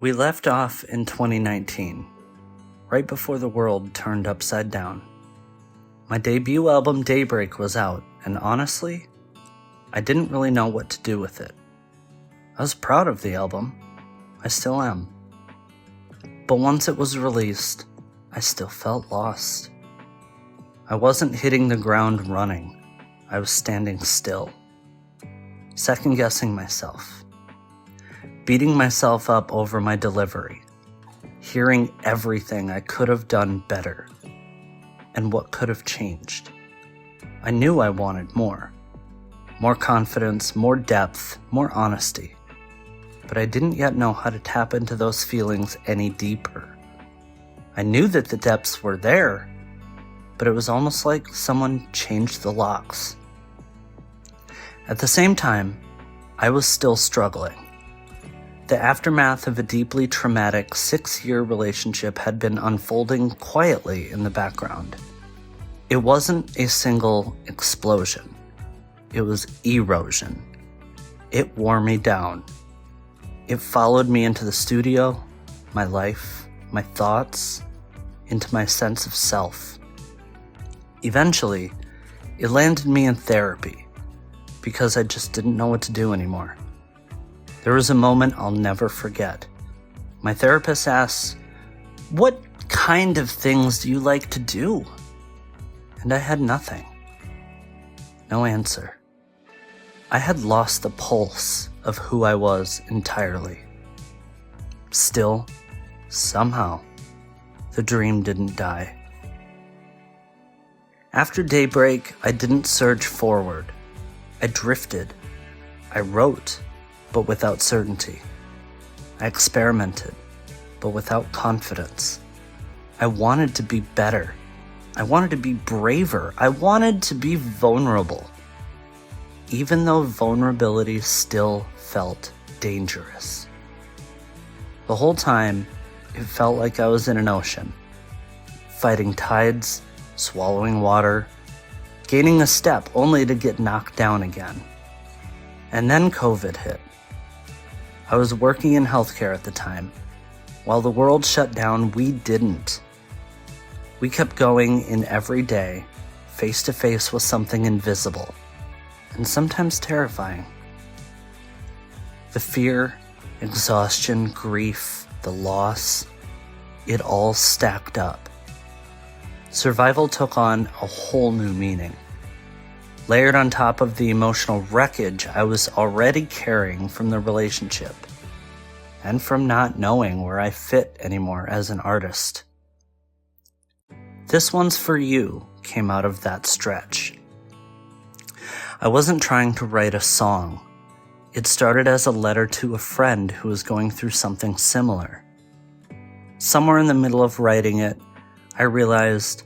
We left off in 2019, right before the world turned upside down. My debut album Daybreak was out, and honestly, I didn't really know what to do with it. I was proud of the album. I still am. But once it was released, I still felt lost. I wasn't hitting the ground running. I was standing still, second-guessing myself, beating myself up over my delivery, hearing everything I could have done better, and what could have changed. I knew I wanted more confidence, more depth, more honesty, but I didn't yet know how to tap into those feelings any deeper. I knew that the depths were there, but it was almost like someone changed the locks. At the same time, I was still struggling. The aftermath of a deeply traumatic 6-year relationship had been unfolding quietly in the background. It wasn't a single explosion. It was erosion. It wore me down. It followed me into the studio, my life, my thoughts, into my sense of self. Eventually, it landed me in therapy because I just didn't know what to do anymore. There was a moment I'll never forget. My therapist asked, "What kind of things do you like to do?" And I had nothing. No answer. I had lost the pulse of who I was entirely. Still, somehow, the dream didn't die. After Daybreak, I didn't surge forward. I drifted. I wrote, but without certainty. I experimented, but without confidence. I wanted to be better. I wanted to be braver. I wanted to be vulnerable, even though vulnerability still felt dangerous. The whole time, it felt like I was in an ocean, fighting tides, swallowing water, gaining a step only to get knocked down again. And then COVID hit. I was working in healthcare at the time. While the world shut down, we didn't. We kept going in every day, face to face with something invisible, and sometimes terrifying. The fear, exhaustion, grief, the loss, it all stacked up. Survival took on a whole new meaning, layered on top of the emotional wreckage I was already carrying from the relationship, and from not knowing where I fit anymore as an artist. This One's For You came out of that stretch. I wasn't trying to write a song. It started as a letter to a friend who was going through something similar. Somewhere in the middle of writing it, I realized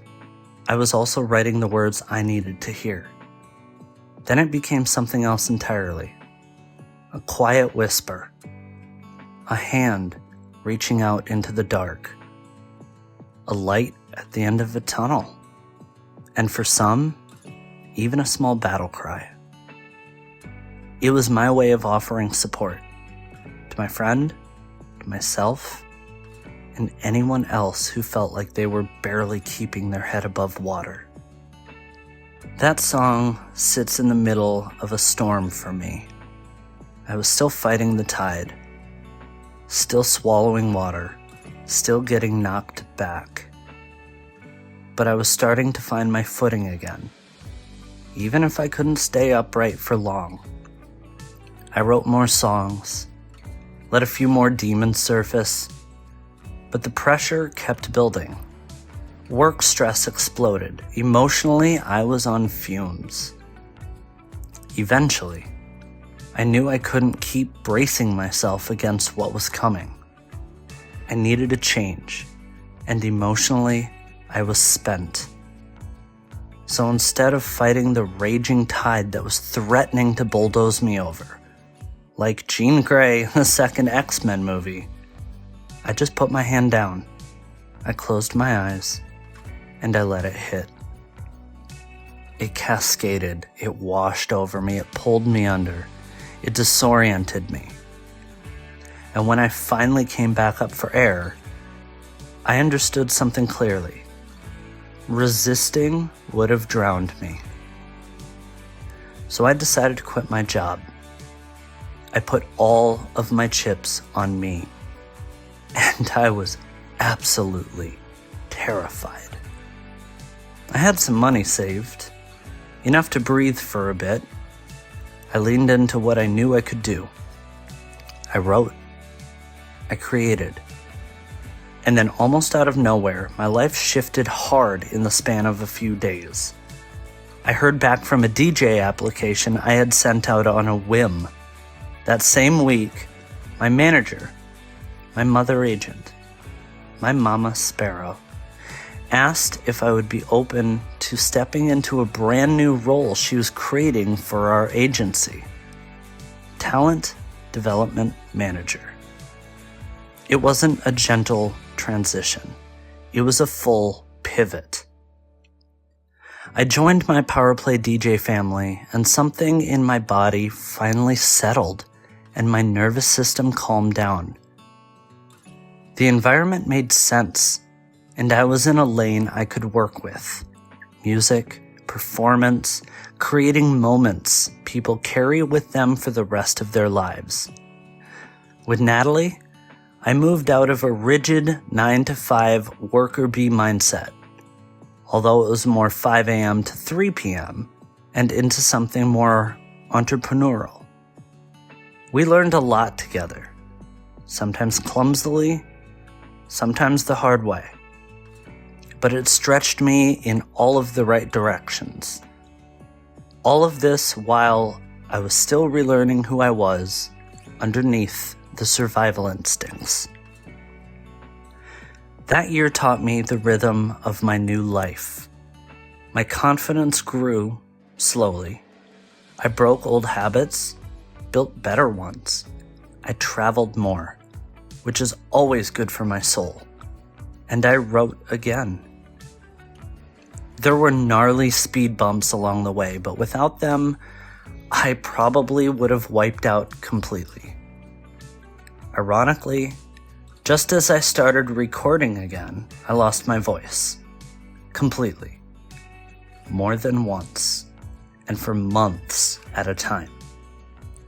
I was also writing the words I needed to hear. Then it became something else entirely. A quiet whisper. A hand reaching out into the dark. A light at the end of a tunnel. And for some, even a small battle cry. It was my way of offering support to my friend, to myself, and anyone else who felt like they were barely keeping their head above water. That song sits in the middle of a storm for me. I was still fighting the tide, still swallowing water, still getting knocked back. But I was starting to find my footing again, even if I couldn't stay upright for long. I wrote more songs, let a few more demons surface, but the pressure kept building. Work stress exploded. Emotionally, I was on fumes. Eventually, I knew I couldn't keep bracing myself against what was coming. I needed a change, and emotionally, I was spent. So instead of fighting the raging tide that was threatening to bulldoze me over, like Jean Grey in the second X-Men movie, I just put my hand down. I closed my eyes, and I let it hit. It cascaded, it washed over me, it pulled me under, it disoriented me. and when I finally came back up for air, I understood something clearly. Resisting would have drowned me. So I decided to quit my job. I put all of my chips on me, and I was absolutely terrified. I had some money saved, enough to breathe for a bit. I leaned into what I knew I could do. I wrote. I created. And then almost out of nowhere, my life shifted hard in the span of a few days. I heard back from a DJ application I had sent out on a whim. That same week, my manager, my mother agent, my mama sparrow, asked if I would be open to stepping into a brand new role she was creating for our agency. Talent Development Manager. It wasn't a gentle transition. It was a full pivot. I joined my Power Play DJ family, and something in my body finally settled and my nervous system calmed down. The environment made sense, and I was in a lane I could work with. Music, performance, creating moments people carry with them for the rest of their lives. With Natalie, I moved out of a rigid 9-to-5 worker bee mindset, although it was more 5 a.m. to 3 p.m., and into something more entrepreneurial. We learned a lot together, sometimes clumsily, sometimes the hard way, but it stretched me in all of the right directions. All of this while I was still relearning who I was underneath the survival instincts. That year taught me the rhythm of my new life. My confidence grew slowly. I broke old habits, built better ones. I traveled more, which is always good for my soul. And I wrote again. There were gnarly speed bumps along the way, but without them, I probably would have wiped out completely. Ironically, just as I started recording again, I lost my voice. Completely. More than once, and for months at a time.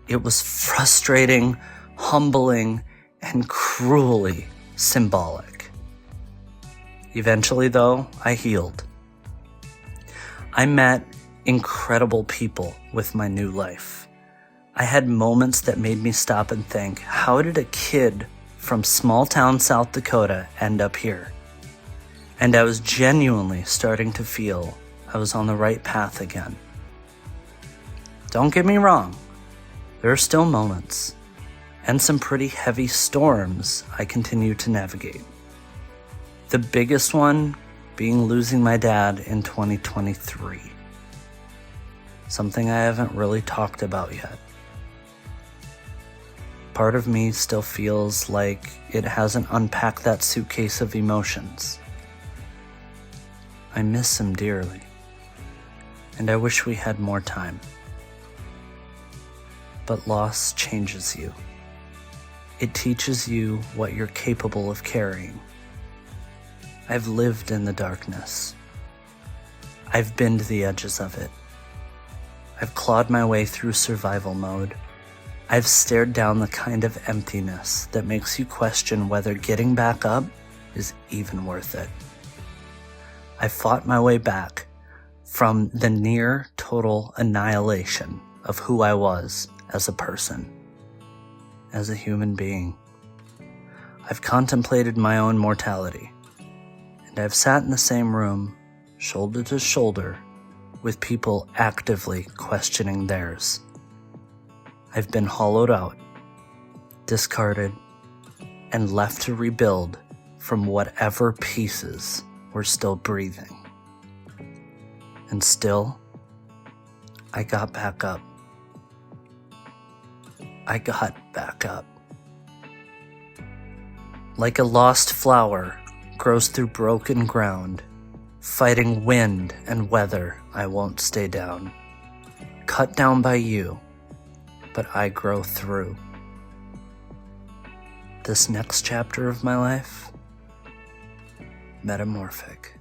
It was frustrating, humbling, and cruelly symbolic. Eventually, though, I healed. I met incredible people with my new life. I had moments that made me stop and think, how did a kid from small town South Dakota end up here? And I was genuinely starting to feel I was on the right path again. Don't get me wrong, there are still moments and some pretty heavy storms I continue to navigate. The biggest one being losing my dad in 2023. Something I haven't really talked about yet. Part of me still feels like it hasn't unpacked that suitcase of emotions. I miss him dearly, and I wish we had more time. But loss changes you. It teaches you what you're capable of carrying. I've lived in the darkness. I've been to the edges of it. I've clawed my way through survival mode. I've stared down the kind of emptiness that makes you question whether getting back up is even worth it. I fought my way back from the near total annihilation of who I was as a person, as a human being. I've contemplated my own mortality, and I've sat in the same room, shoulder to shoulder, with people actively questioning theirs. I've been hollowed out, discarded, and left to rebuild from whatever pieces were still breathing. And still, I got back up. I got back up. Like a lost flower grows through broken ground, fighting wind and weather, I won't stay down. Cut down by you, but I grow through. this next chapter of my life metamorphic.